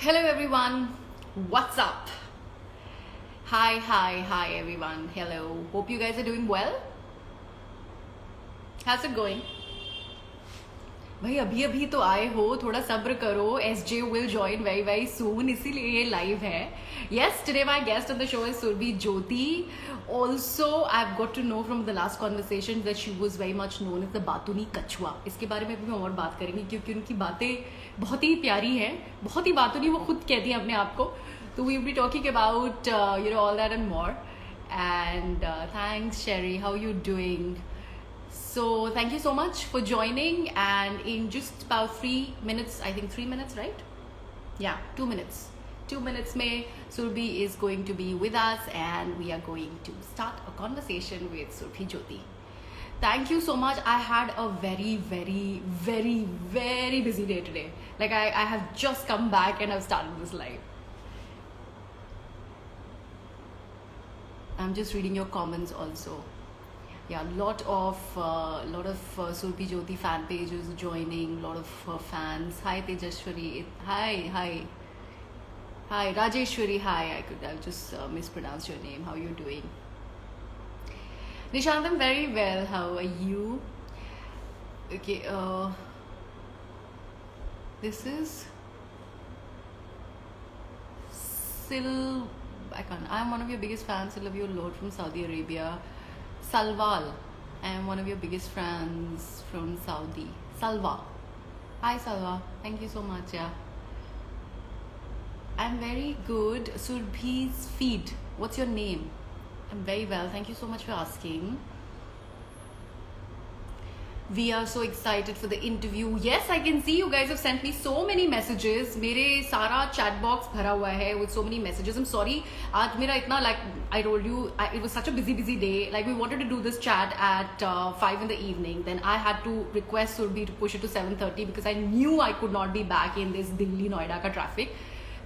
Hello everyone, what's up? Hi everyone. Hello. Hope you guys are doing well. How's it going? भाई अभी अभी तो आए हो, थोड़ा सब्र करो. SJ will join very very soon, इसीलिए ये लाइव है. Yes, today my guest on the show is Surbhi Jyoti. Also, I've got to know from the last conversation that she was very much known as the बातूनी कछुआ. इसके बारे में भी हम और बात करेंगे क्योंकि उनकी बातें बहुत ही प्यारी हैं, बहुत ही बातूनी वो खुद कहती हैं अपने आप को. So we'll be talking about all that and more. And thanks Sherry, how you doing? So thank you so much for joining, and in just about 3 minutes, I think 3 minutes, right? Yeah, 2 minutes. 2 minutes may Surbhi is going to be with us, and we are going to start a conversation with Surbhi Jyoti. Thank you so much. I had a very, very, very, very busy day today. Like I have just come back and I've started this live. I'm just reading your comments also. Yeah, lot of Surbhi Jyoti fan pages joining, lot of fans. Hi Tejashwari, hi Rajeshwari, hi. I just mispronounced your name. How are you doing? Nishant, I'm very well. How are you? Okay, this is I'm one of your biggest fans. I love you a lot from Saudi Arabia. Salval, I am one of your biggest fans from Saudi. Salva. Hi Salva. Thank you so much. Yeah. I'm very good. Surbhi's feed. What's your name? I'm very well. Thank you so much for asking. We are so excited for the interview. Yes, I can see you guys have sent me so many messages. मेरे सारा chat box भरा हुआ है with so many messages. I'm sorry. आज मेरा इतना, like I told you, it was such a busy day. Like we wanted to do this chat at 5 in the evening. Then I had to request Surbhi to push it to 7:30 because I knew I could not be back in this Delhi Noida ka traffic.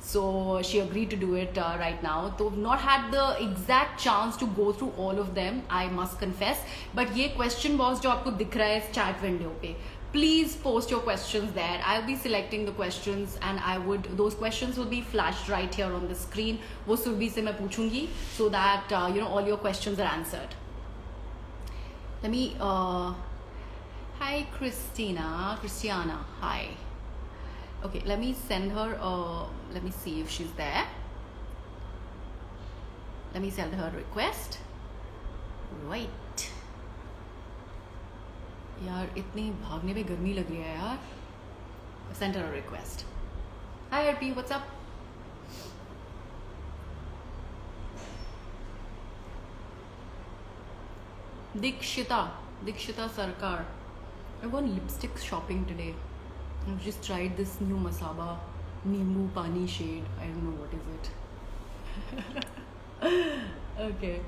So she agreed to do it right now. So I've not had the exact chance to go through all of them, I must confess. But ये question box जो आपको दिख रहा है इस chat window पे, please post your questions there. I'll be selecting the questions and those questions will be flashed right here on the screen. वो सुरभि से मैं पूछूंगी so that all your questions are answered. Let me hi Christiana, hi. Okay, let me send her, let me see if she's there. Let me send her a request. Right. यार इतनी भागने में गर्मी लग रही है यार. Send her a request. Hi RP, what's up? Dikshita Sarkar. I've gone lipstick shopping today. I've just tried this new Masaba Nimbu Pani shade. I don't know what is it. Okay.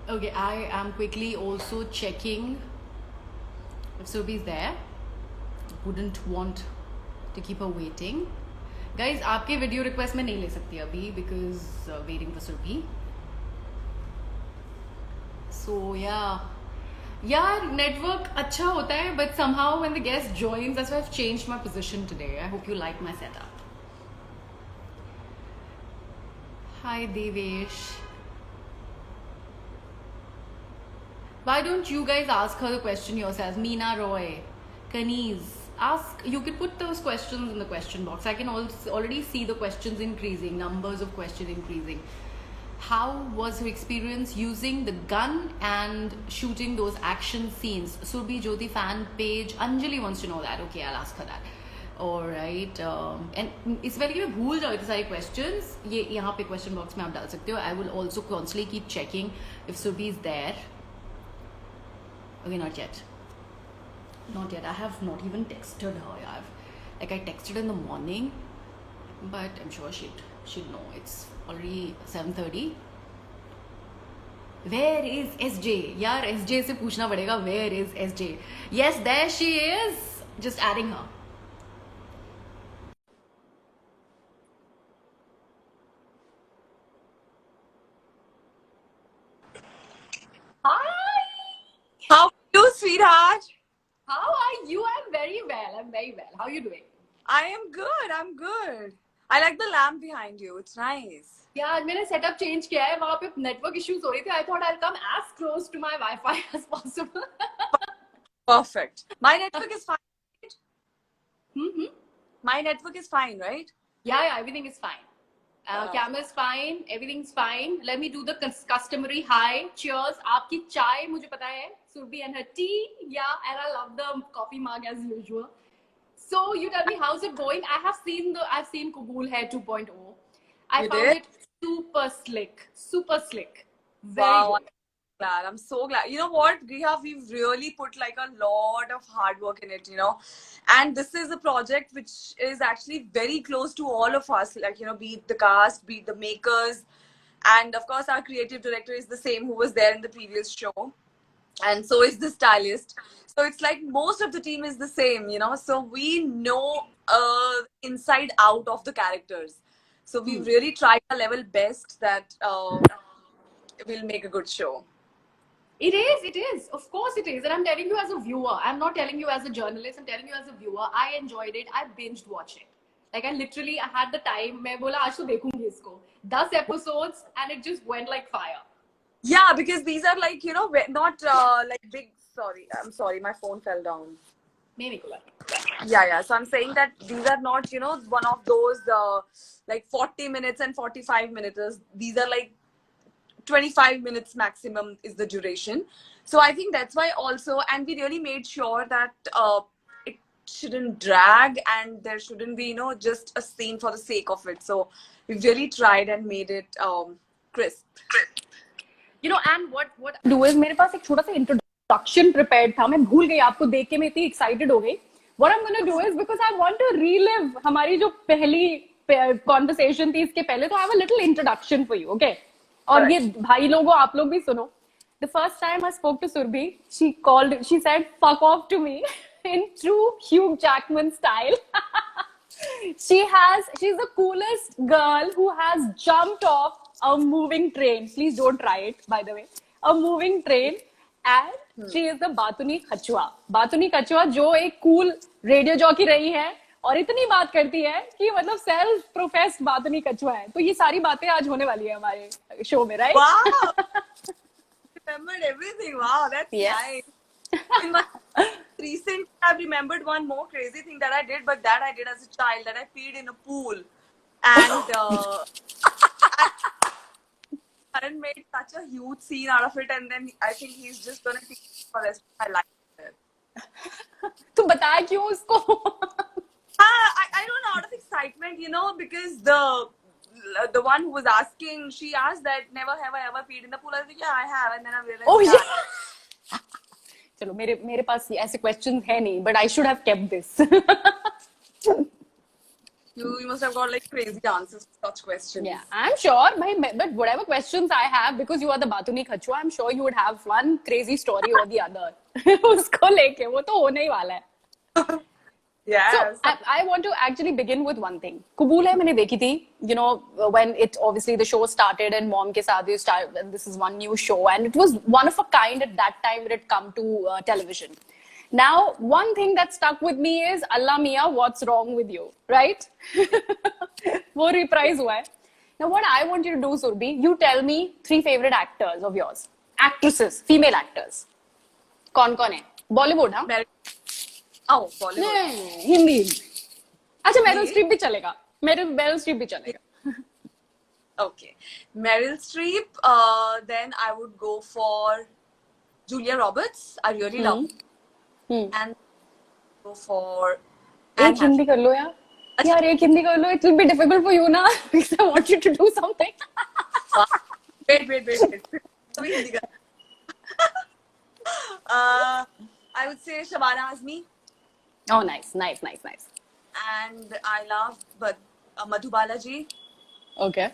Okay, I am quickly also checking if Surbhi is there. Wouldn't want to keep her waiting. Guys, आपके video request मैं नहीं ले सकती अभी because waiting for Surbhi. So yeah. यार network अच्छा होता है but somehow when the guest joins, that's why I've changed my position today. I hope you like my setup. Hi Devesh. Why don't you guys ask her the question yourselves? Meena Roy, Kaniz, you could put those questions in the question box. I can already see the questions increasing, numbers of questions increasing. How was her experience using the gun and shooting those action scenes? Surbhi Jyoti fan page. Anjali wants to know that. Okay, I'll ask her that. Alright. And इस बार मैं भूल जाऊँ इतने सारे questions. ये यहाँ पे question box में आप डाल सकते हो. I will also constantly keep checking if Surbhi is there. Okay, not yet. Not yet. I have not even texted her. I texted in the morning, but I'm sure she'd know. It's already 7:30. Where is SJ? यार SJ से पूछना पड़ेगा. Where is SJ? Yes, there she is. Just adding her. Hi. How are you, sweetheart? How are you? I'm very very well. I'm very well. How are you doing? I am good. I'm good. I like the lamp behind you. It's nice. Yeah, आज मैंने setup change किया है. वहाँ पे network issues हो रही थी. I thought I'll come as close to my Wi-Fi as possible. Perfect. My network is fine. Mm-hmm. My network is fine, right? Yeah, everything is fine. Camera's fine, everything's fine. Let me do the customary hi, cheers. आपकी चाय मुझे पता है, Surbhi and her tea. Yeah, and I love the coffee mug as usual. So you tell me, how's it going? I've seen Kabul Hair 2.0. I You found did? it super slick, super slick. Very Wow. good. Glad. I'm so glad. You know what, Griha, we've really put like a lot of hard work in it, and this is a project which is actually very close to all of us, like, be it the cast, be it the makers, and of course our creative director is the same who was there in the previous show, and so is the stylist. So it's like most of the team is the same, so we know inside out of the characters. So we've really tried our level best that we'll make a good show. It is. Of course it is. And I'm telling you as a viewer. I'm not telling you as a journalist. I'm telling you as a viewer. I enjoyed it. I binged watched it. Like I had the time. मैं बोला आज तो देखूंगी इसको. 10 episodes and it just went like fire. Yeah, because these are like, not like big. Sorry, I'm sorry. My phone fell down. Maybe. Yeah. So I'm saying that these are not, one of those like 40 minutes and 45 minutes. These are like 25 minutes maximum is the duration. So I think that's why also, and we really made sure that it shouldn't drag and there shouldn't be, just a scene for the sake of it. So we've really tried and made it crisp. And what do is मेरे पास एक छोटा सा introduction prepared था. मैं भूल गई आपको देख के मैं इतनी excited हो गई. What I'm gonna do is because I want to relive हमारी जो पहली conversation थी इसके पहले, तो I have a little introduction for you, okay? और ये भाई लोगों आप लोग भी सुनो. The first time I spoke to Surbhi, she said fuck off to me in true Hugh Jackman style. She's the coolest girl who has jumped off a moving train. Please don't try it, by the way. A moving train. And she is the Batuni Kachua. Batuni Kachua जो एक cool radio jockey रही है और इतनी बात करती है कि मतलब self professed बातुनी कछुआ है. तो ये सारी बातें आज होने वाली है हमारे शो में, right? Wow! Remembered everything. Wow, that's nice. In my recent, I've remembered one more crazy thing that I did, but that I did as a child, that I peed in a pool. And Karan made such a huge scene out of it, and then I think he's just gonna think for the rest of my life. तू बताया क्यों उसको? I don't know, out of excitement, because the one who was asking, she asked that never have I ever peed in the pool. I was like, yeah, I have, and then I realized. Oh yeah. चलो मेरे पास ऐसे questions है नहीं, but I should have kept this. You must have got like crazy answers to such questions. Yeah, I'm sure. But whatever questions I have, because you are the Batuni Kachua, I'm sure you would have one crazy story or the other. उसको लेके वो तो होने ही वाला है. Yes. So I want to actually begin with one thing. Kabul hai मैंने देखी थी, when it obviously the show started and Mom ke saath and this is one new show and it was one of a kind at that time when it come to television. Now, one thing that stuck with me is Allah Mia, what's wrong with you, right? वो reprise हुआ है. Now, what I want you to do, Surbhi, you tell me 3 favorite actors of yours, actresses, female actors. कौन है? Bollywood, हाँ? Oh, Bollywood. नहीं, हिंदी. अच्छा, Meryl Streep भी चलेगा. Meryl Streep भी चलेगा. Okay, Meryl Streep. Then I would go for Julia Roberts. I really love her. And go for. एक हिंदी कर लो यार. यार एक हिंदी कर लो. It will be difficult for you ना, because I want you to do something. Wait. I would say Shabana Azmi. Oh, nice. And I love Madhu Balaji. Okay.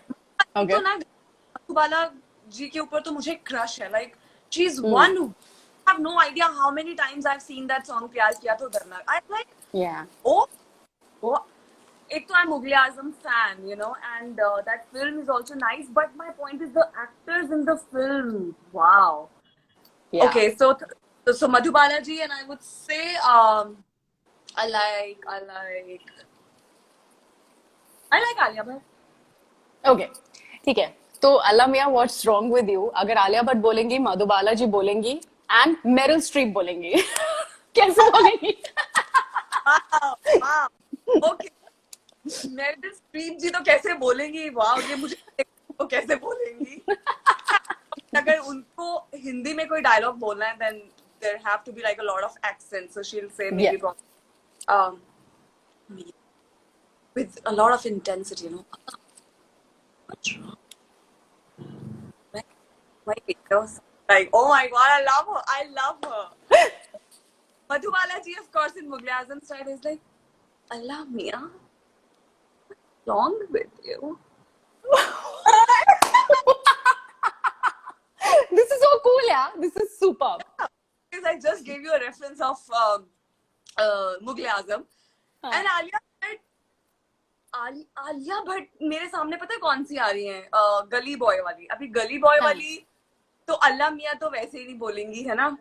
तो ना Madhu Balaji के ऊपर तो मुझे crush है. Like she's one who I have no idea how many times I've seen that song प्यार किया तो डरना. I'm like, yeah. Oh. एक तो I'm Mughal Azam fan, and that film is also nice. But my point is the actors in the film. Wow. Yeah. Okay, so Madhu Balaji, and I would say I like, I like, I like Alia Bhatt. Okay, ठीक है। तो अल्लाह मियाँ, what's wrong with you? अगर आलिया भट्ट बोलेंगी, मधुबाला जी बोलेंगी and Meryl Streep बोलेंगी कैसे बोलेंगी? Wow, wow. Okay. Meryl Streep ji तो कैसे बोलेंगी? वाह, ये मुझे वो कैसे बोलेंगी? अगर उनको हिंदी में कोई डायलॉग बोलना है, then there have to be like a lot of accents. So she'll say Yeah. maybe um, with a lot of intensity, you know. What's wrong? Why? Like, oh my god, I love her. I love her. Madhubala ji, of course, in Mughal Azam style is like, Allah Mia, what's wrong with you? This is so cool, yeah. This is superb. Because I just gave you a reference of Mughal Azam. हाँ. And Alia Bhatt मेरे सामने पता है कौन सी आ रही है? गली boy वाली. अभी गली बॉय हाँ. वाली तो अल्लाह मियाँ तो वैसे ही नहीं बोलेंगी, है ना?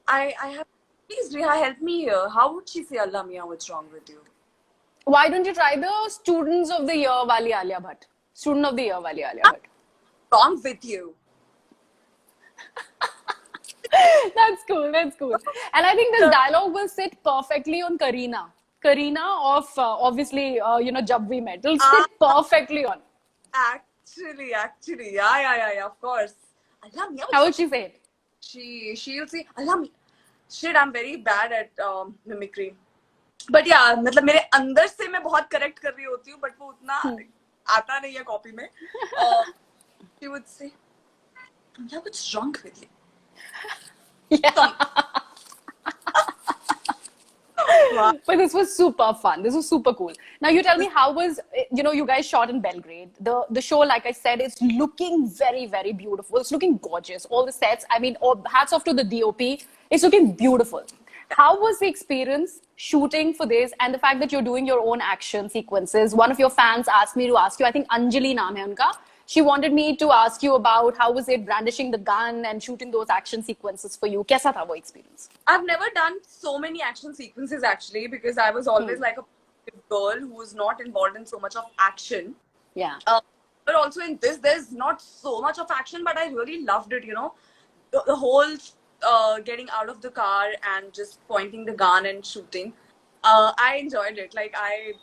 I have, please Riha, help me here. How would she say Allah Mia, what's wrong with you? Why don't you try the students of the year wali Alia Bhatt? Student of the year wali Alia Bhatt. Wrong with you. That's cool. That's cool. And I think this dialogue will sit perfectly on Kareena. Kareena of obviously, Jab We Met. It'll sit perfectly on. Actually, yeah, of course. Allah Mia. How would she say it? She'll say Allah Mia. Shit, I'm very bad at mimicry. But yeah, मतलब मेरे अंदर से मैं बहुत correct कर रही होती हूँ, but वो उतना आता नहीं है कॉपी में. She would say, "Allah, what's wrong with you?" Yeah. Wow. But this was super fun. This was super cool. Now you tell me, how was, you guys shot in Belgrade. The show, like I said, is looking very, very beautiful. It's looking gorgeous. All the sets, I mean, hats off to the DOP. It's looking beautiful. How was the experience shooting for this, and the fact that you're doing your own action sequences? One of your fans asked me to ask you, I think Anjali naam hai unka. She wanted me to ask you about how was it brandishing the gun and shooting those action sequences for you. Kaisa tha wo experience? I've never done so many action sequences actually, because I was always like a girl who was not involved in so much of action. Yeah. But also in this, there's not so much of action, but I really loved it, the whole getting out of the car and just pointing the gun and shooting. I enjoyed it. Like, I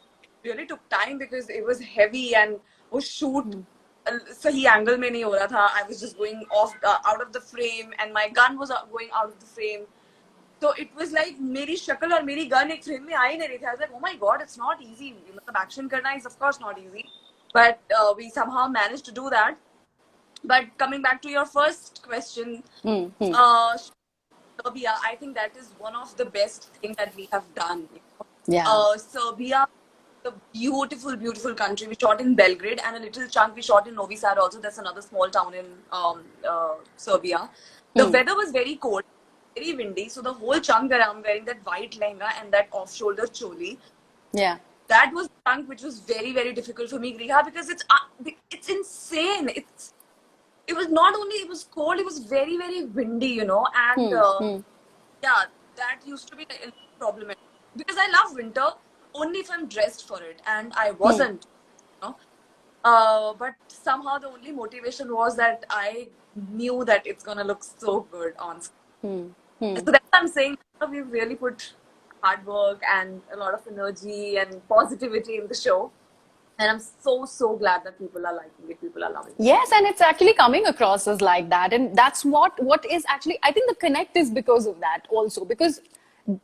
really took time because it was heavy and was shoot sahi angle mein nahi ho raha tha. I was just going off out of the frame, and my gun was going out of the frame. So it was like मेरी शक्ल और मेरी gun एक frame में आ ही नहीं रही थी. I was like, oh my god, it's not easy. मतलब action करना is of course not easy, but we somehow managed to do that. But coming back to your first question, Serbia, I think that is one of the best things that we have done. Yeah. Serbia, the beautiful, beautiful country. We shot in Belgrade, and a little chunk we shot in Novi Sad also. That's another small town in Serbia. The weather was very cold, very windy. So the whole chunk that I'm wearing, that white lehenga and that off-shoulder choli, Yeah. that was the chunk which was very, very difficult for me, Griha, because it's insane. It was not only it was cold, it was very, very windy, and yeah, that used to be problematic, because I love winter only if I'm dressed for it, and I wasn't, but somehow the only motivation was that I knew that it's gonna look so good on screen. So that's what I'm saying. We've really put hard work and a lot of energy and positivity in the show. And I'm so glad that people are liking it. People are loving it. Yes, and it's actually coming across as like that. And that's what is actually, I think the connect is because of that also. Because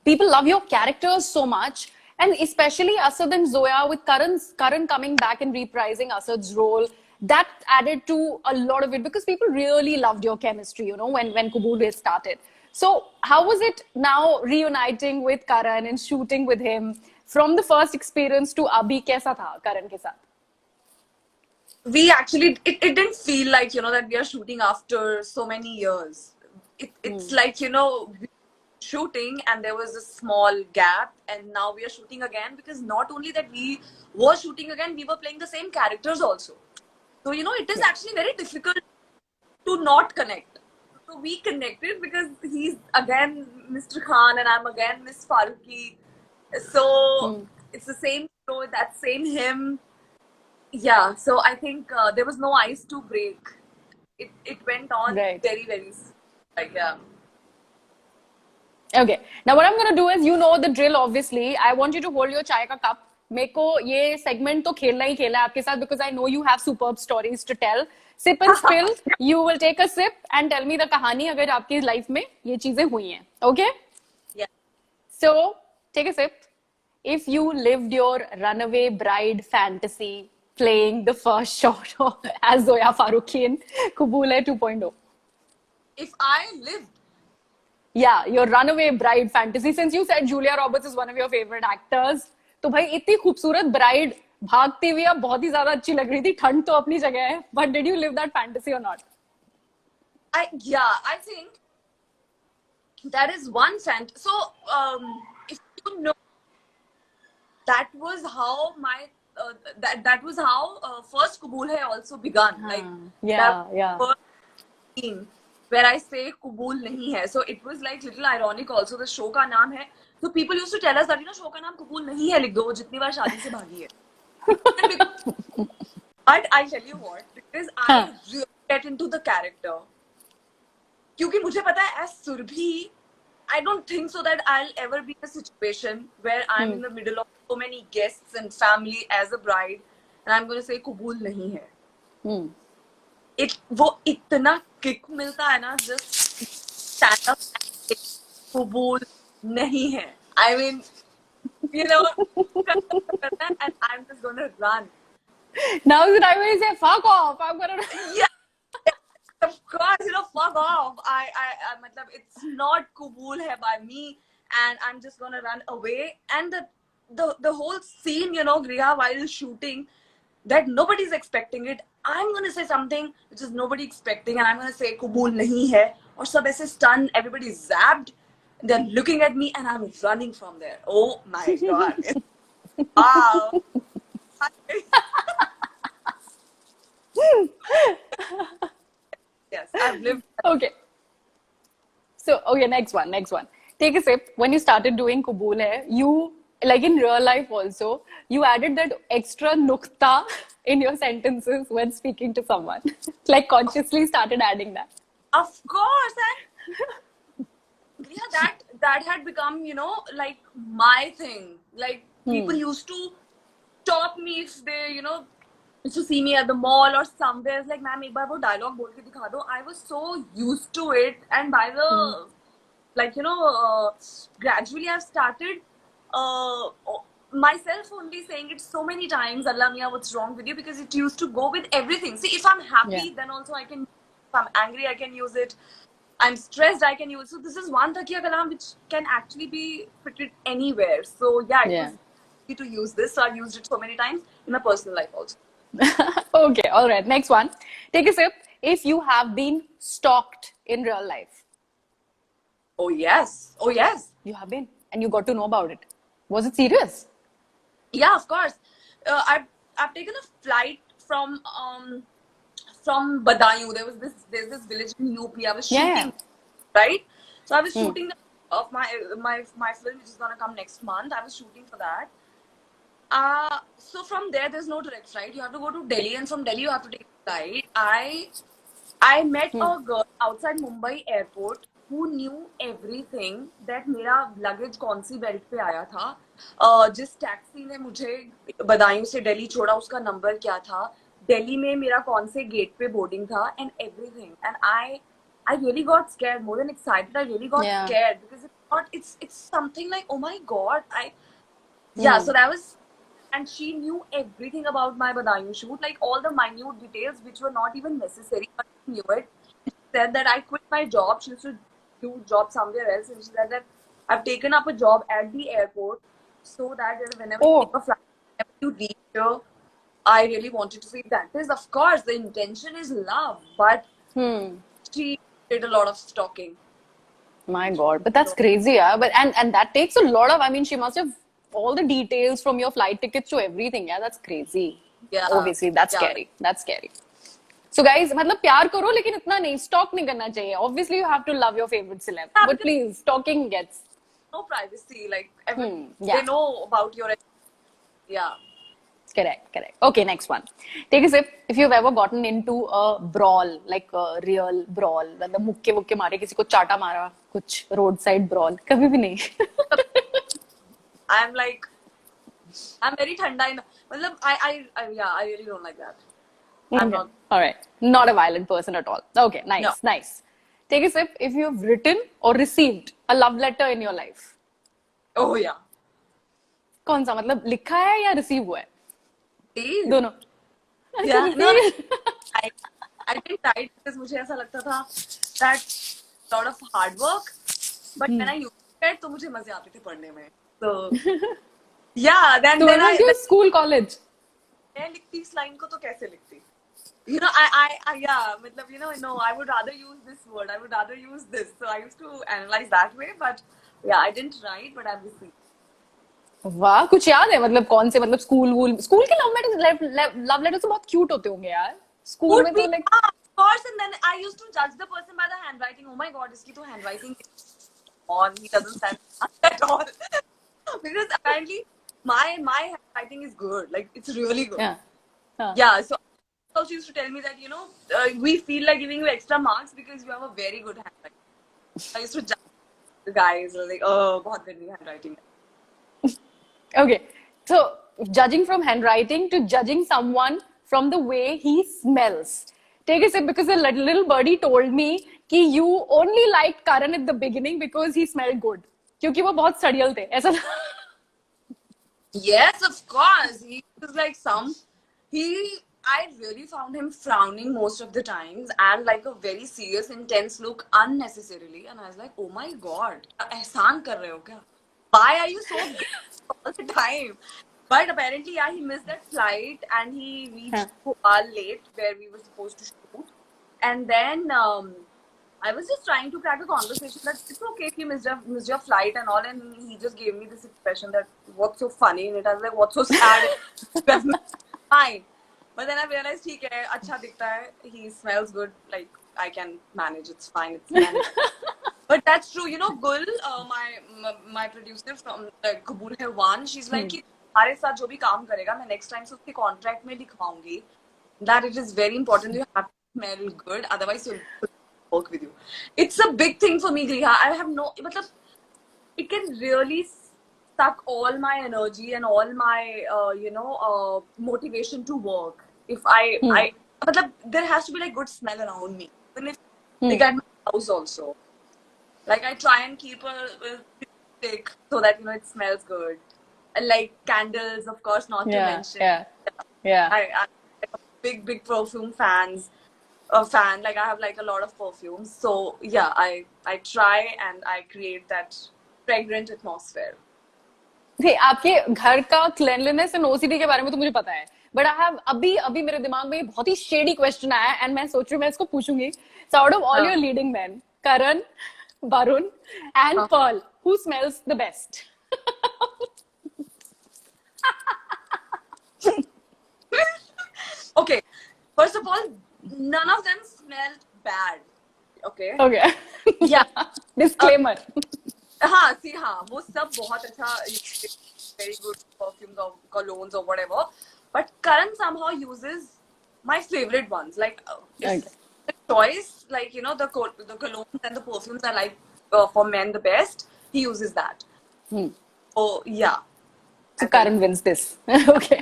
people love your characters so much. And especially Asad and Zoya, with Karan coming back and reprising Asad's role, that added to a lot of it, because people really loved your chemistry, when Kubul started. So how was it now reuniting with Karan and shooting with him? From the first experience to abhi, kaisa tha Karan ke saath? We actually, it didn't feel like, that we are shooting after so many years. It's like, shooting and there was a small gap, and now we are shooting again, because not only that we were shooting again, we were playing the same characters also. So, it is actually very difficult to not connect. So we connected because he's again Mr. Khan and I'm again Miss Faruqi. So it's the same show, that same hymn. Yeah, so I think there was no ice to break. It went on Right. very, very, like, yeah. Okay. Now what I'm gonna do is, you know the drill. Obviously, I want you to hold your chai ka cup. मेरे को ये segment तो खेलना ही खेलना है आपके साथ, because I know you have superb stories to tell. Sip and spill. You will take a sip and tell me the कहानी अगर आपकी life में ये चीजें हुई हैं. Okay? Yeah. So take a sip. If you lived your runaway bride fantasy playing the first shot as Zoya Farooqi in Kabul hai 2.0. If I lived, Yeah, your runaway bride fantasy. Since you said Julia Roberts is one of your favorite actors, तो भाई इतनी खूबसूरत bride भागती हुई अब बहुत ही ज्यादा अच्छी लग रही थी. ठंड तो अपनी जगह है. But did you live that fantasy or not? I think that is one fantasy. So, if you know, that was how my that was how first Kabul hai also begun. Like Yeah, that yeah. first scene where I say Kabul nahi hai. So it was like little ironic also. The show का नाम है. So people used to tell us that, you know, show का नाम Kabul nahi hai, लिख दो, वो जितनी बार शादी से भागी है. But I tell you what, because I really get into the character. क्योंकि मुझे पता है, as Surbhi, I don't think so that I'll ever be in a situation where I'm in the middle of so many guests and family as a bride, and I'm going to say Kabul nahi hai. वो इतना kick मिलता है ना, just stand up and say Kabul nahi hai. I mean, you know, and I'm just going to run. Now is the time when you say fuck off. I'm gonna. Yeah. Of course, you know, fuck off. Matlab, it's not Kabul hai by me, and I'm just gonna run away. And the whole scene, you know, Griha, while shooting, that nobody's expecting it. I'm gonna say something which is nobody expecting, and I'm gonna say Kabul nahi hai. Or sab aise stunned, everybody's zapped. They're looking at me, and I'm running from there. Oh my god! Wow. Yes, I've lived. Okay. So, okay, next one. Take a sip. When you started doing Kabul hai, you, like in real life also, you added that extra nukta in your sentences when speaking to someone. Like consciously started adding that. Of course, and yeah, that had become, you know, like my thing. Like people used to stop me if they, you know, used to see me at the mall or somewhere. It's like, ma'am, ek baar wo dialogue bol ke dikha do. I was so used to it, and by the like, you know, gradually I've started myself only saying it so many times. Allah Mia, what's wrong with you? Because it used to go with everything. See, if I'm happy, then also I can. If I'm angry, I can use it. I'm stressed, I can use. So this is one Takiya Kalam which can actually be fitted anywhere. So yeah, it was easy to use this. So I've used it so many times in my personal life also. Okay, all right. Next one. Take a sip. If you have been stalked in real life. Oh yes. Oh yes. You have been, and you got to know about it. Was it serious? Yeah, of course. I've taken a flight from Badaयूं. There's this village in UP. I was shooting, right? So I was shooting of my film, which is gonna come next month. I was shooting for that. So from there's no direct flight. You have to go to Delhi, and from Delhi you have to take a flight. I met a girl outside Mumbai airport who knew everything, that मेरा luggage कौन सी belt पे आया था, जिस taxi ने मुझे बदायूं से दिल्ली छोड़ा उसका नंबर क्या था, दिल्ली में मेरा कौन से गेट पे बोर्डिंग था, and everything. And I really got scared, more than excited. I really got scared because it's something like, oh my god, so that was. And she knew everything about my Badaयूं shoot, like all the minute details which were not even necessary, but she knew it. She said that I quit my job. She used to do job somewhere else, and she said that I've taken up a job at the airport so that whenever you take a flight, whenever you reach here, I really wanted to see that. Is, of course, the intention is love, but she did a lot of stalking. My God, but that's crazy, yeah. But and that takes a lot of. I mean, she must have all the details from your flight tickets to everything. Yeah, that's crazy. Yeah. Obviously, that's scary. That's scary. So guys, मतलब प्यार करो लेकिन इतना नहीं, stalk नहीं करना चाहिए. Obviously, you have to love your favorite celeb, but please, stalking gets. no privacy. Like yeah. they know about your. Yeah. Correct. Okay, next one. Take a sip. If you've ever gotten into a brawl, like a real brawl, मतलब मुक्के वुक्के मारे, किसी को चाटा मारा, कुछ roadside brawl, कभी भी नहीं. I'm like, I'm very thanda in. Matlab, yeah, I really don't like that. I'm Okay. not. All right. Not a violent person at all. Okay, No. nice. Take a sip. If you've written or received a love letter in your life, Oh yeah. कौन सा मतलब लिखा है या receive हुआ है? See? दोनों. Yeah. अच्छा, No, receive. I didn't write because मुझे ऐसा लगता था that lot of hard work, but when I used it तो मुझे मजे आते थे पढ़ने में. So yeah, then So then it was your school, college. मैं लिखती इस लाइन को तो कैसे लिखती? You know, I yeah, मतलब no, I would rather use this word. I would rather use this. So I used to analyze that way, but yeah, I didn't write, but I've received. वाह, कुछ याद है मतलब कौन से मतलब school के लव लेटर्स तो बहुत क्यूट होते होंगे यार. स्कूल में तो like Of course, and then I used to judge the person by the handwriting. Oh my God, इसकी तो handwriting on, he doesn't stand at all. Because apparently my handwriting is good. Like it's really good. yeah. Yeah, so she used to tell me that we feel like giving you extra marks because you have a very good handwriting. I used to judge the guys like, oh, बहुत गंदी handwriting. Okay, so judging from handwriting to judging someone from the way he smells. Take a sip because a little birdie told me कि you only liked Karan at the beginning because he smelled good. क्योंकि वो बहुत सड़ियल थे. ऐसा Yes, of course. He was like I really found him frowning most of the times and like a very serious, intense look unnecessarily. And I was like, oh my God, ehsan kar rahe ho kya? Why are you so all the time? But apparently, yeah, he missed that flight and he reached Bhopal late where we were supposed to shoot. And then I was just trying to crack a conversation that it's okay if you missed your flight and all. And he just gave me this expression that what's so funny in it. I was like, what's so sad? Fine. But then I realized he acha dikhta hai. He smells good. Like I can manage. It's fine. It's manageable. But that's true. Gul, my producer from Kabul Hai One, she's like कि हमारे साथ जो भी काम करेगा मैं next time से उसके contract में लिखवाऊंगी that it is very important you have to smell good, otherwise he'll work with you. It's a big thing for me, Griha. I have no, matlab, it can really suck all my energy and all my motivation to work. If matlab, there has to be like good smell around me. Even if like at my house also. Like I try and keep a stick so that it smells good. And like candles, of course, not to mention. Yeah. I'm a big perfume fan. Like I have like a lot of perfumes. So yeah, I try and I create that fragrant atmosphere. See, आपके घर का cleanliness and OCD के बारे में तो मुझे पता है. But I have अभी मेरे दिमाग में बहुत ही shady question आया and मैं सोच रही हूँ मैं इसको पूछूंगी. So out of all your leading men, Karan, Varun and Pearl, who smells the best? Okay, first of all, none of them smelled bad. Okay. Yeah. Disclaimer. हाँ, वो सब बहुत अच्छा, very good perfumes or colognes or whatever. But Karan somehow uses my favorite ones. Like the choice, like the colognes and the perfumes I like for men the best. He uses that. Oh yeah. So Karan wins this. Okay.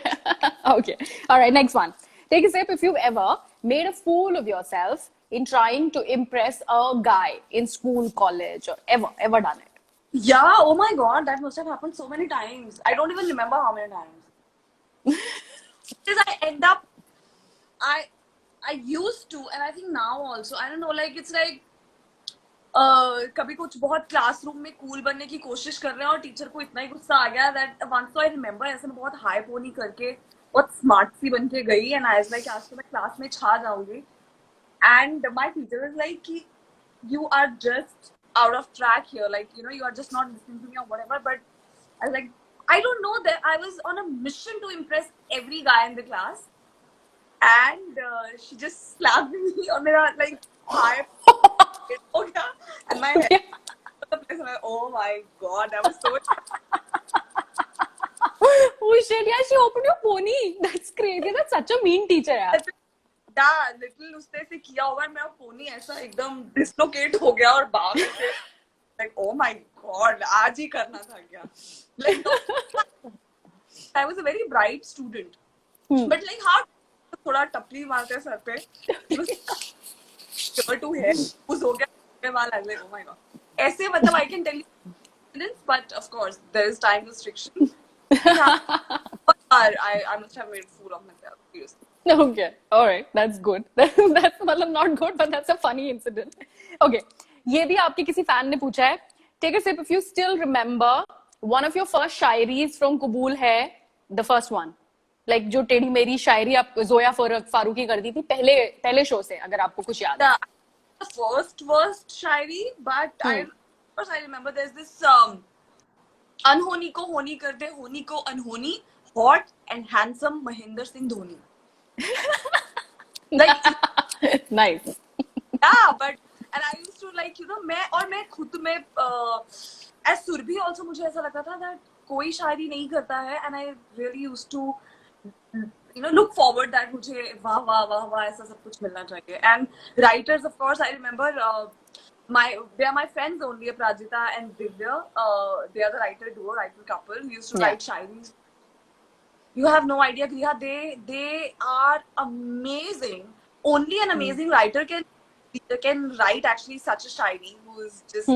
All right, next one. Take a sip if you've ever made a fool of yourself in trying to impress a guy in school, college, or ever done it. Yeah, oh my God, that must have happened so many times. I don't even remember how many times. Because I end up, I used to, and I think now also, I don't know, like it's like कभी कुछ बहुत classroom में cool बनने की कोशिश कर रहे हैं और टीचर को इतना ही गुस्सा आ गया that once so I remember ऐसे मैं बहुत हाई पोनी करके बहुत स्मार्ट सी बन के गई and I was like आज तो मैं क्लास में छा जाऊंगी and my teacher was like कि you are just out of track here, like you are just not listening to me or whatever. But I was like, I don't know, that I was on a mission to impress every guy in the class and she just slapped me on the like high and my head. voice, and oh my god, that was so. Oh shit, yeah, she opened your pony. That's crazy. That's such a mean teacher, यार. Yeah, little उसने से किया होगा और मेरा pony ऐसा एकदम dislocate हो गया और भाग के like oh my god आज ही करना था क्या like no, I was a very bright student but like how थोड़ा टपली मारते सर पे shirt to hair उस हो गया मेरे बाल लग गए oh my god ऐसे मतलब I can tell you but of course there is time restriction I must have made a fool of myself seriously. Okay, all right, that's good. That's मतलब not good, but that's a funny incident. Okay, ये भी आपके किसी fan ने पूछा है. Take a sip if you still remember one of your first shayaris from Kabul है the first one. Like जो टेढ़ी मेरी शायरी आप जोया फारूकी कर दी थी पहले शो से अगर आपको कुछ याद है. The first Shayari but I remember there's this अनहोनी को होनी कर दे होनी को अनहोनी hot and handsome Mahendra Singh Dhoni. Like Nice. yeah, but and I used to like मैं खुद में as Surbhi also मुझे ऐसा लगता था that कोई शायरी नहीं करता है and I really used to look forward that मुझे वाह वाह वाह वाह ऐसा सब कुछ मिलना चाहिए and writers of course I remember they are my friends only Prajita and Divya they are the writer couple who used to write shairis. You have no idea, Griha. They are amazing. Only an amazing writer can write actually such a shairi who is just.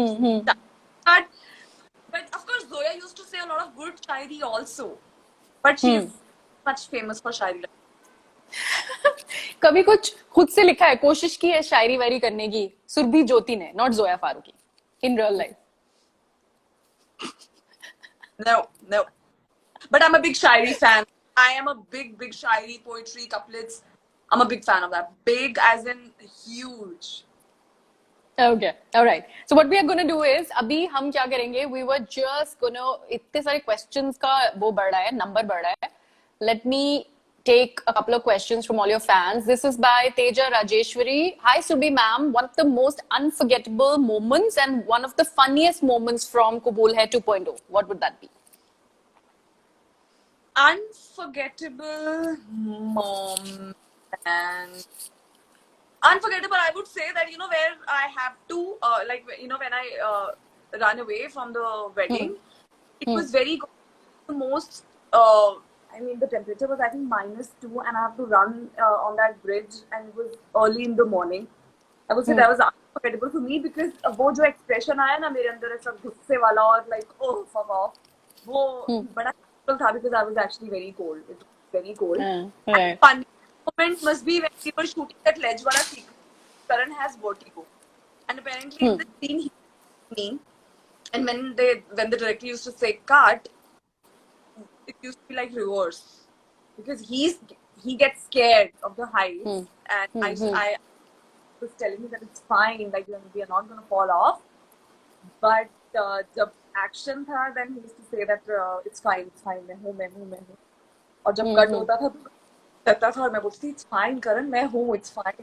But of course, Zoya used to say a lot of good shairi also. But she's much famous for shairi. कभी कुछ खुद से लिखा है कोशिश की है शायरी वायरी करने की सुरभि ज्योति ने not Zoya Farooqui in real life? No. But I'm a big shairi fan. I am a big shairi, poetry, couplets. I'm a big fan of that. Big as in huge. Okay, all right. So what we are going to do is, अभी हम क्या करेंगे? We were just going to इतने सारे questions का वो बढ़ रहा है, number बढ़ रहा है. Let me take a couple of questions from all your fans. This is by Teja Rajeshwari. Hi Surbhi ma'am, one of the most unforgettable moments and one of the funniest moments from Kabul Hai 2.0. What would that be? Unforgettable moment. Unforgettable, I would say that, where I have to, when I run away from the wedding, it was very good. The most, the temperature was, I think, -2, and I have to run on that bridge, and it was early in the morning. I would say that was unforgettable for me because वो जो expression आया ना मेरे अंदर ऐसा गुस्से वाला और like oh fuck off, वो बड़ा difficult था because I was actually very cold. It was very cold. Right. Funny moment must be when we were shooting that ledge wala sequence. Karan has vertigo, and apparently in the scene he me, and when the director used to say cut, it used to be like reverse because he gets scared of the heights, and I was telling him that it's fine, like we are not going to fall off, but the action tha, then he used to say that it's fine, मैं हूँ, और जब cut होता था तो लगता था और मैं बोलती थी it's fine Karan, मैं हूँ, it's fine.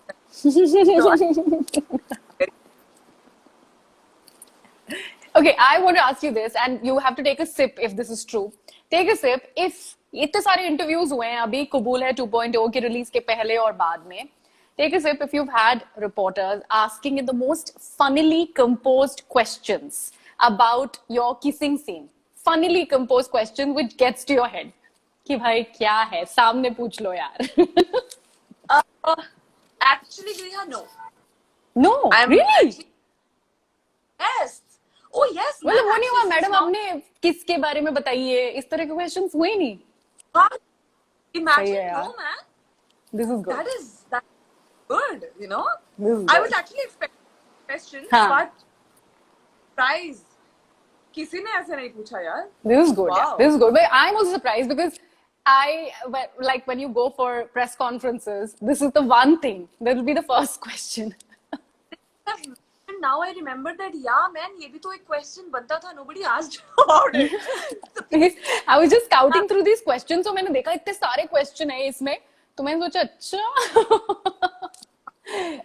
Okay, I want to ask you this, and you have to take a sip if this is true. Take a sip. If इतने सारे interviews हुए हैं अभी कबूल है 2.0 के release के पहले और बाद में, take a sip if you've had reporters asking you the most funnily composed questions about your kissing scene. Funnily composed questions which gets to your head. कि भाई क्या है सामने पूछ लो यार. Actually, Griha, no. No, really? Yes. Oh yes. मतलब वो नहीं हुआ मैडम आपने किसके बारे में बताइए इस तरह के क्वेश्चंस हुए नहीं. हाँ. Imagine, no man. This is good. That's good, This is I good. was actually expecting questions, but surprise. किसी ने ऐसे नहीं पूछा यार. This is good. Wow. Yeah. This is good. But I'm also surprised because like when you go for press conferences, this is the one thing that will be the first question. And now I remember that, yeah, man, ये भी तो एक question बनता था. Nobody asked about it. I was just scouting through these questions, so मैंने देखा इतने सारे question है इसमें, तो मैंने सोचा अच्छा.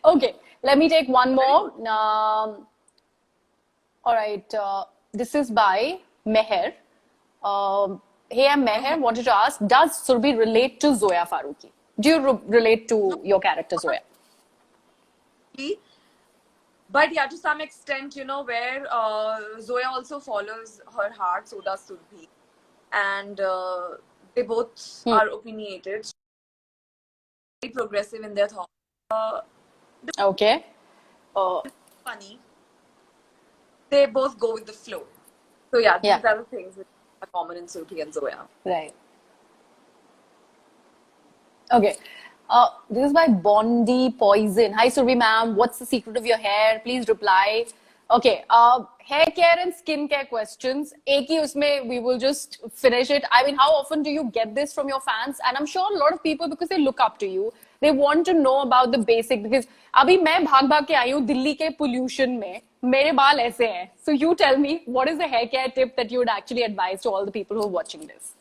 Okay, let me take one more. All right. This is by Meher. Hey, I'm Meher. Wanted to ask, does Surbi relate to Zoya Faruqi? Do you relate to your character Zoya? But yeah, to some extent, you know, where Zoya also follows her heart, so does Surbhi. And they both are opinionated, very progressive in their thoughts. Okay. Funny. They both go with the flow. So yeah, these Yeah. are the things that are common in Surbhi and Zoya. Right. Okay. This is by Bondi Poison. Hi, Surbi ma'am. What's the secret of your hair? Please reply. Okay. Hair care and skin care questions. एक ही उसमें we will just finish it. I mean, how often do you get this from your fans? And I'm sure a lot of people, because they look up to you, they want to know about the basic. Because अभी मैं भाग भाग के आई हूँ दिल्ली के pollution में. मेरे बाल ऐसे हैं. So you tell me, what is the hair care tip that you would actually advise to all the people who are watching this?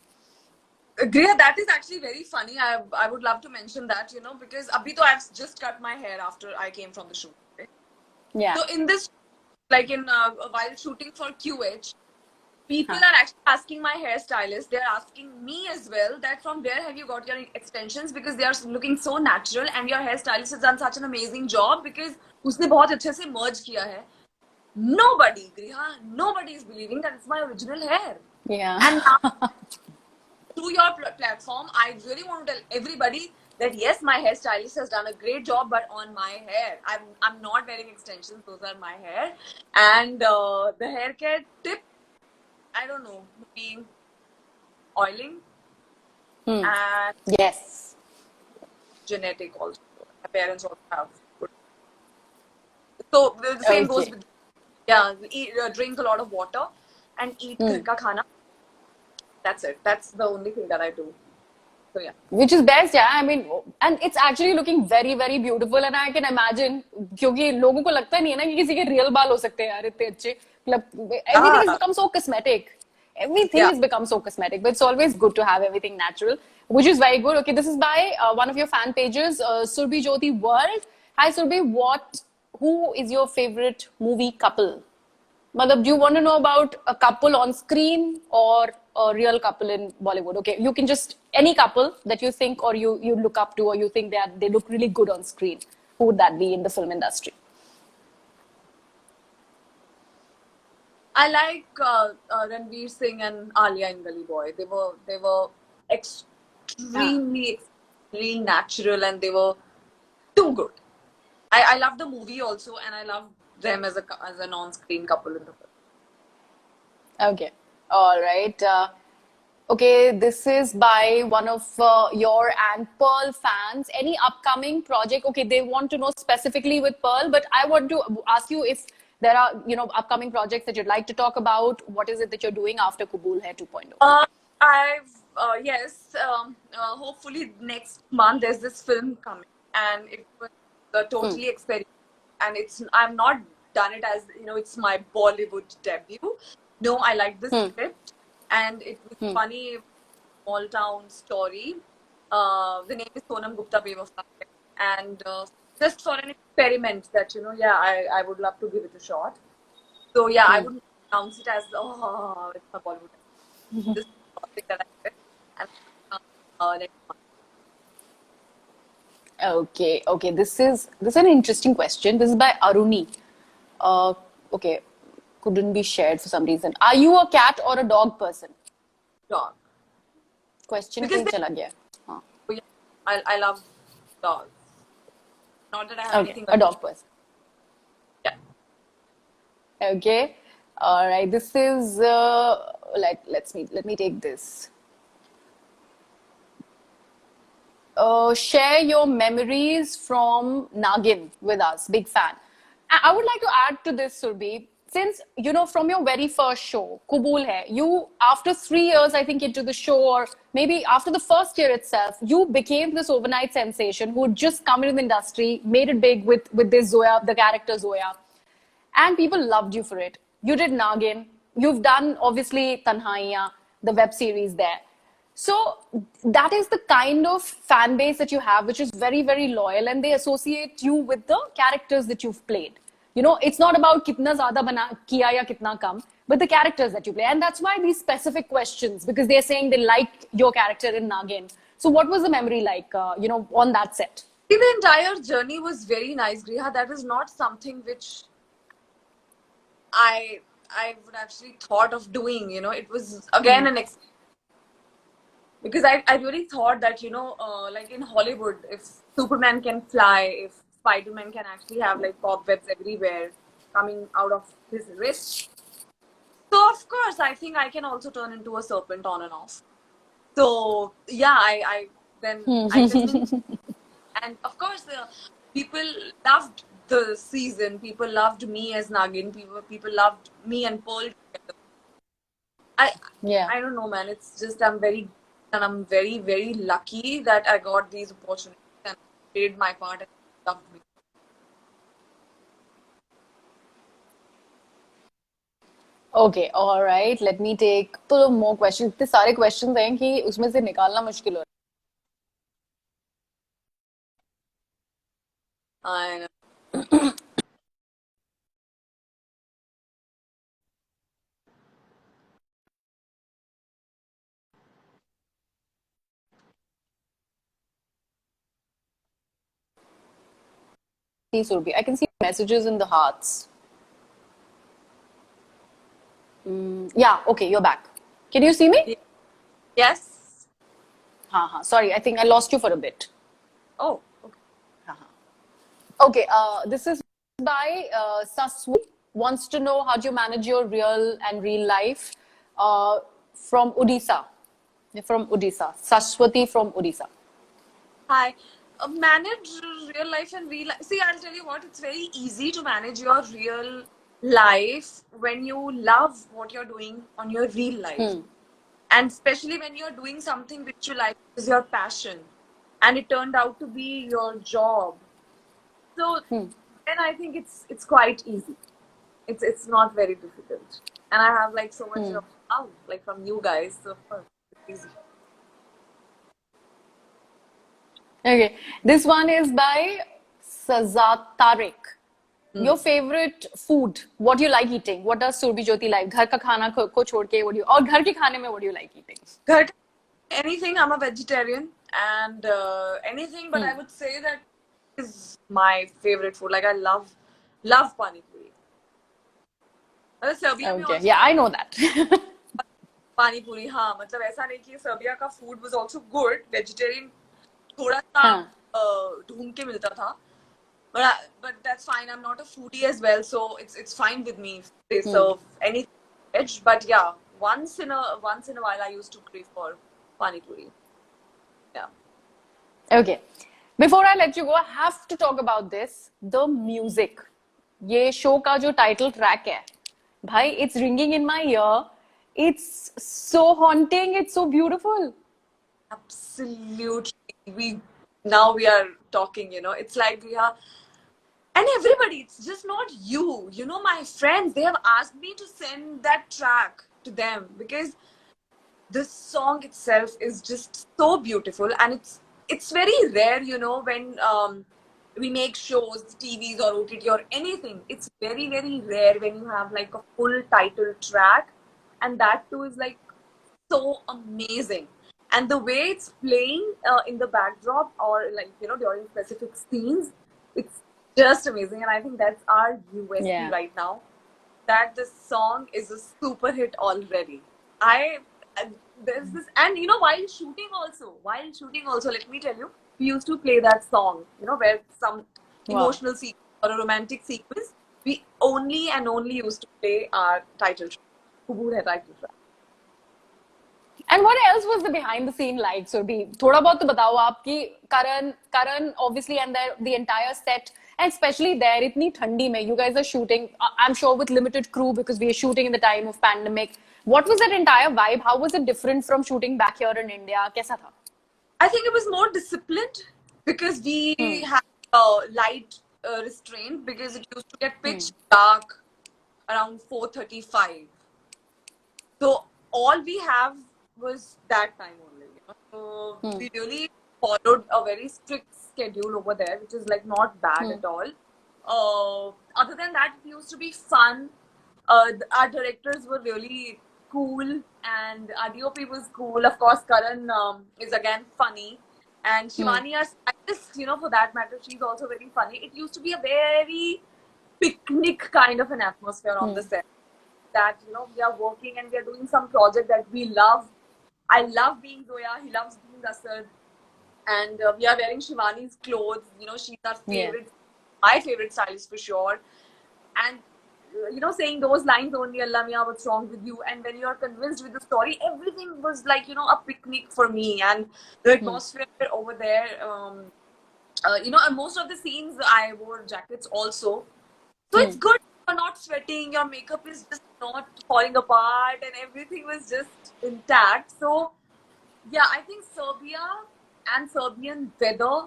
Griya, that is actually very funny. I would love to mention that, you know, because abhi to I've just cut my hair after I came from the shoot. Right? Yeah. So in this, like in while shooting for QH, people are actually asking my hairstylist. They're asking me as well that from where have you got your extensions, because they are looking so natural and your hairstylist has done such an amazing job because उसने बहुत अच्छे से merge किया है. Nobody, Griha, nobody is believing that it's my original hair. Yeah. And now, through your platform, I really want to tell everybody that yes, my hairstylist has done a great job, but on my hair, I'm not wearing extensions. Those are my hair, and the hair care tip, I don't know, maybe oiling and Yes. genetic also. My parents also have. So the same goes Okay. with drink a lot of water and eat ghar ka khana. That's it. That's the only thing that I do. So yeah. Which is best, yeah. I mean, and it's actually looking very, very beautiful. And I can imagine, क्योंकि लोगों को लगता नहीं है ना कि किसी के real बाल हो सकते हैं यार इतने अच्छे. मतलब everything has become so cosmetic. Everything has become so cosmetic, but it's always good to have everything natural, which is very good. Okay, this is by one of your fan pages, Surbi Jyoti World. Hi Surbi, who is your favorite movie couple? Matlab, do you want to know about a couple on screen or a real couple in Bollywood? Okay, you can just any couple that you think or you look up to or you think they look really good on screen. Who would that be in the film industry? I like Ranveer Singh and Alia in Gully Boy. They were extremely natural and they were too good. I love the movie also, and I love them as a non-screen couple in the film. Okay, all right. Okay, this is by one of your and Pearl fans. Any upcoming project? Okay, they want to know specifically with Pearl, but I want to ask you if there are, upcoming projects that you'd like to talk about. What is it that you're doing after Kabul Hai 2.0? Yes. Hopefully next month there's this film coming, and it was totally experimental. And I'm not done it as it's my Bollywood debut. No, I like this script, and it was funny, small town story. The name is Sonam Gupta Bewafaa, and just for an experiment that I would love to give it a shot. So yeah, I wouldn't announce it as it's my Bollywood. This is something that I did, and next month. Okay. This is an interesting question. This is by Aruni. Okay, couldn't be shared for some reason. Are you a cat or a dog person? Dog. Question Because कहीं चला गया. हाँ. I love dogs. Not that I have Okay, anything. a dog person. Yeah. Okay. All right. This is let me take this. Share your memories from Nagin with us. Big fan. I would like to add to this, Surbi. Since, from your very first show, Kabul Hai, you, after 3 years, I think, into the show, or maybe after the first year itself, you became this overnight sensation who had just come into the industry, made it big with this Zoya, the character Zoya. And people loved you for it. You did Nagin. You've done, obviously, Tanhaiya, the web series there. So that is the kind of fan base that you have, which is very, very loyal, and they associate you with the characters that you've played. You know, it's not about kitna zyada bana kiya ya kitna kam, but the characters that you play. And that's why these specific questions, because they're saying they like your character in Nagin. So what was the memory like, you know, on that set? See, the entire journey was very nice, Griha. That is not something which I I would actually thought of doing. You know, it was again an because I really thought that, you know, like in Hollywood, if Superman can fly, if Spider-Man can actually have like cobwebs everywhere coming out of his wrist, so of course I think I can also turn into a serpent on and off. So yeah, I then I listened, and of course people loved the season. People loved me as Nagin. People loved me and Pearl together. I Yeah. I don't know, man. It's just I'm very very lucky that I got these opportunities and played my part and loved me. Okay, all right. Let me take तो more questions. इतने सारे questions हैं कि उसमें से निकालना मुश्किल हो I know. रहा है Surbi. I can see messages in the hearts. Yeah, okay, you're back. Can you see me? Yes. Sorry, I think I lost you for a bit. Oh, okay. Okay, this is by Saswi. Wants to know how do you manage your real life from Odisha. From Odisha. Saswati from Odisha. Hi. Manage real life and real life. See, I'll tell you what, it's very easy to manage your real life when you love what you're doing on your real life. And especially when you're doing something which you like, is your passion, and it turned out to be your job. So then I think it's quite easy. It's not very difficult. And I have like so much of love, like from you guys. So of course, it's easy. Okay, this one is by Sazat Tariq. Your favorite food? What do you like eating? What does Surbi Jyoti like? घर का खाना को छोड़ के what do you और घर के खाने में what do you like eating? Good. Anything. I'm a vegetarian, and anything, but I would say that is my favorite food. Like I love pani puri. Serbia में Okay, also yeah, I know that. पानी पूरी हाँ मतलब ऐसा नहीं कि Serbia का food was also good vegetarian थोड़ा सा हाँ. ढूंढ के मिलता था but that's fine. I'm not a foodie as well, so it's fine with me if they serve anything veg. But yeah, once in a while I used to crave for pani puri. Yeah. Okay. Before I let you go, I have to talk about this. The music. ये show का जो title track है भाई it's ringing in my ear. It's so haunting. It's so beautiful. Absolutely. Now we are talking, you know, it's like we are, and everybody, it's just not you, you know, my friends, they have asked me to send that track to them because this song itself is just so beautiful, and it's very rare, you know, when we make shows, TVs or OTT or anything. It's very very rare when you have like a full title track, and that too is like so amazing. And the way it's playing in the backdrop or like, you know, during specific scenes, it's just amazing. And I think that's our USP Yeah. right now, that this song is a super hit already. There's this, and you know, while shooting also, let me tell you, we used to play that song, you know, where some emotional sequence or a romantic sequence, we only and only used to play our title track. Kubur hai title track. And what else was the behind the scene like, Surbi? थोड़ा बहुत तो बताओ आपकी Karan obviously and the entire set, and especially there इतनी ठंडी में you guys are shooting, I'm sure with limited crew because we are shooting in the time of pandemic. What was that entire vibe? How was it different from shooting back here in India? कैसा था? I think it was more disciplined because we had light restraint because it used to get pitch dark around 4:35. So all we have was that time only. You know? So we really followed a very strict schedule over there, which is like not bad at all. Other than that it used to be fun. Our directors were really cool, and our DOP was cool. Of course, Karan is again funny, and Shivani, our stylist, for that matter, she's also very funny. It used to be a very picnic kind of an atmosphere on the set. That we are working and we are doing some project that we love. I love being Zoya. He loves being Asad, and we are wearing Shivani's clothes. She's our favorite, my favorite stylist for sure. And saying those lines only, Allah Mia, what's wrong with you? And when you're convinced with the story, everything was like, a picnic for me. And the atmosphere over there, and most of the scenes I wore jackets also. So it's good. You're not sweating, your makeup is just not falling apart, and everything was just intact. So, yeah, I think Serbia and Serbian weather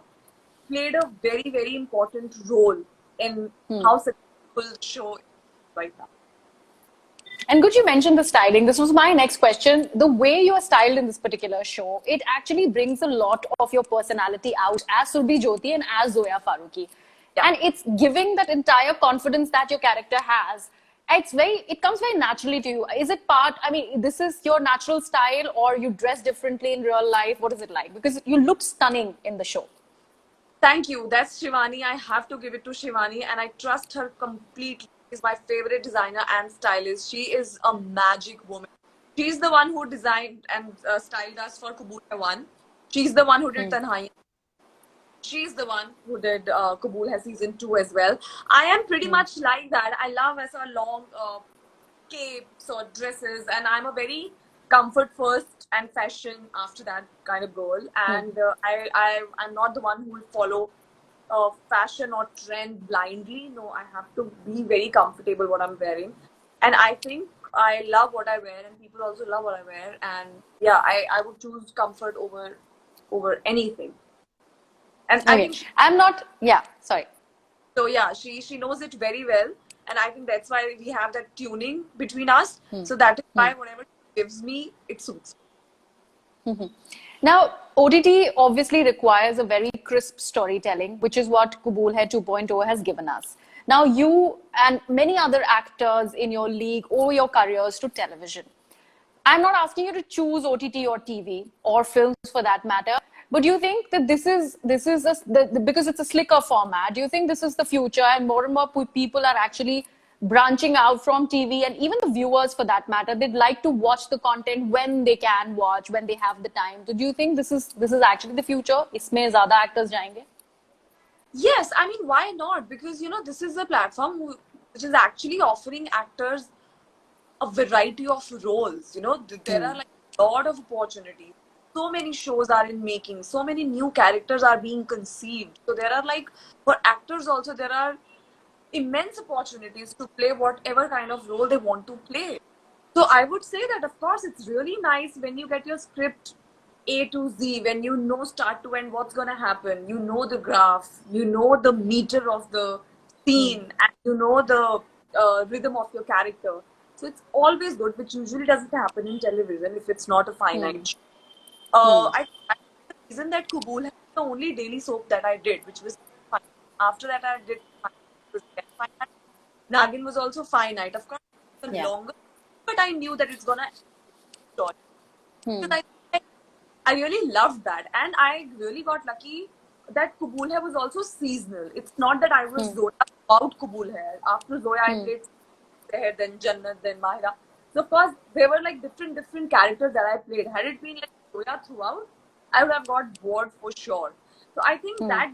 played a very, very important role in how successful the show is right now. And could you mention the styling? This was my next question. The way you are styled in this particular show, it actually brings a lot of your personality out as Surbhi Jyoti and as Zoya Farooqi. Yeah. And it's giving that entire confidence that your character has. It comes very naturally to you. Is it this is your natural style, or you dress differently in real life? What is it like? Because you look stunning in the show. Thank you. That's Shivani. I have to give it to Shivani, and I trust her completely. She's my favorite designer and stylist. She is a magic woman. She's the one who designed and styled us for Kabool Hai 1. She's the one who did Tanhaiyan. She's the one who did Kabool Hai season 2 as well. I am pretty much like that. I love long capes or dresses, and I'm a very comfort first and fashion after that kind of girl. And I'm not the one who will follow fashion or trend blindly. No, I have to be very comfortable what I'm wearing. And I think I love what I wear, and people also love what I wear. And yeah, I would choose comfort over anything. And okay. I'm not, sorry. So yeah, she knows it very well. And I think that's why we have that tuning between us. So that is why whatever she gives me, it suits. Now, OTT obviously requires a very crisp storytelling, which is what Kabool Hai 2.0 has given us. Now, you and many other actors in your league owe your careers to television. I'm not asking you to choose OTT or TV or films for that matter. But do you think that this is because it's a slicker format, do you think this is the future, and more people are actually branching out from TV, and even the viewers for that matter, they'd like to watch the content when they can watch, when they have the time. So do you think this is actually the future? Isme zyada actors jayenge? Yes, I mean, why not? Because, this is a platform which is actually offering actors a variety of roles. There are like a lot of opportunities. So many shows are in making. So many new characters are being conceived. So there are for actors also, there are immense opportunities to play whatever kind of role they want to play. So I would say that, of course, it's really nice when you get your script A to Z, when you know start to end what's going to happen. You know the graph, you know the meter of the scene, and you know the rhythm of your character. So it's always good, which usually doesn't happen in television if it's not a finite show. I the reason that Kabool Hai was the only daily soap that I did, which was fine. After that, I did finite. Nagin was also finite. Of course, it was longer, but I knew that it's gonna story. So I really loved that, and I really got lucky that Kabool Hai was also seasonal. It's not that I was Zoya about Kabool Hai. After Zoya, I played Seher, then Jannat, then Mahira. So of course, there were different characters that I played. Had it been Zoya throughout, I would have got bored for sure. So I think that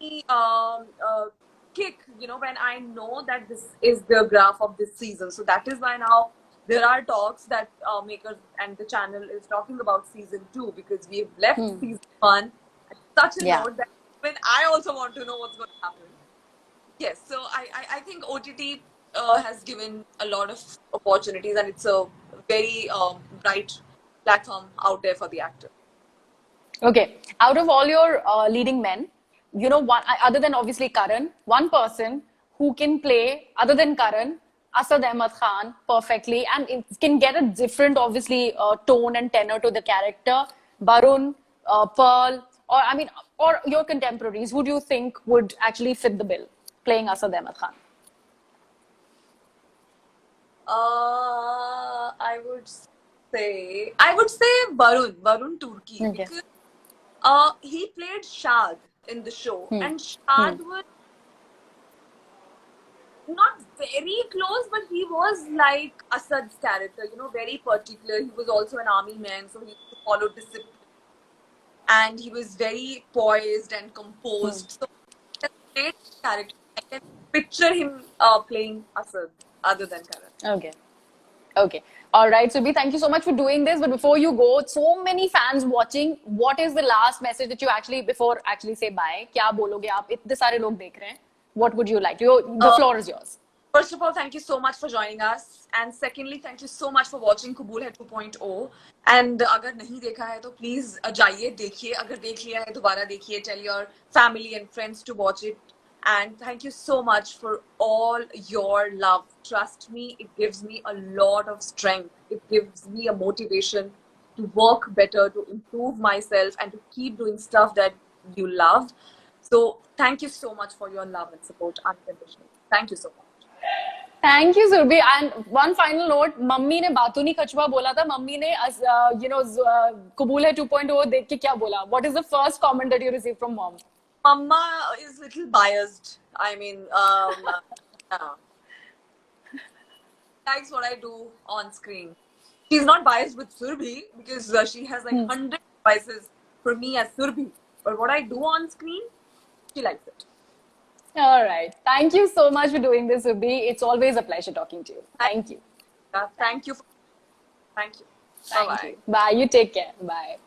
gave me kick, when I know that this is the graph of this season. So that is why now there are talks that makers and the channel is talking about season 2, because we've left season 1 at such a note that when I also want to know what's going to happen. Yes, so I think OTT has given a lot of opportunities, and it's a very bright platform out there for the actor. Okay, out of all your leading men, one other than obviously Karan, one person who can play other than Karan, Asad Ahmed Khan perfectly, and it can get a different obviously tone and tenor to the character. Barun, Pearl, or your contemporaries, who do you think would actually fit the bill playing Asad Ahmed Khan? I would say Varun Turki, Okay. because he played Shad in the show, and Shad was not very close, but he was like Asad's character, very particular. He was also an army man, so he used to follow discipline, and he was very poised and composed. So he has played character. I can picture him playing Asad other than Karan. Okay. Okay. All right, Surbhi, thank you so much for doing this. But before you go, so many fans watching. What is the last message that you before say bye? क्या बोलोगे आप? इतने सारे लोग देख रहे हैं. What would you like? The floor is yours. First of all, thank you so much for joining us. And secondly, thank you so much for watching Kabul है 2.0. And अगर नहीं देखा है तो please जाइए देखिए. अगर देख लिया है दोबारा देखिए. Tell your family and friends to watch it. And thank you so much for all your love. Trust me, it gives me a lot of strength. It gives me a motivation to work better, to improve myself, and to keep doing stuff that you love. So thank you so much for your love and support unconditionally. Thank you so much. Thank you, Surbhi. And one final note, mummy ने बातों नहीं कछुआ बोला था. Mummy ने कबूल है 2.0 देख के क्या बोला? What is the first comment that you received from mom? Mama is a little biased. I mean, likes what I do on screen. She's not biased with Surbhi because she has like 100 advices for me as Surbhi. But what I do on screen, she likes it. All right. Thank you so much for doing this, Surbhi. It's always a pleasure talking to you. Thank you. Thank you. Thank you. Thank Bye-bye. you. Bye. You take care. Bye.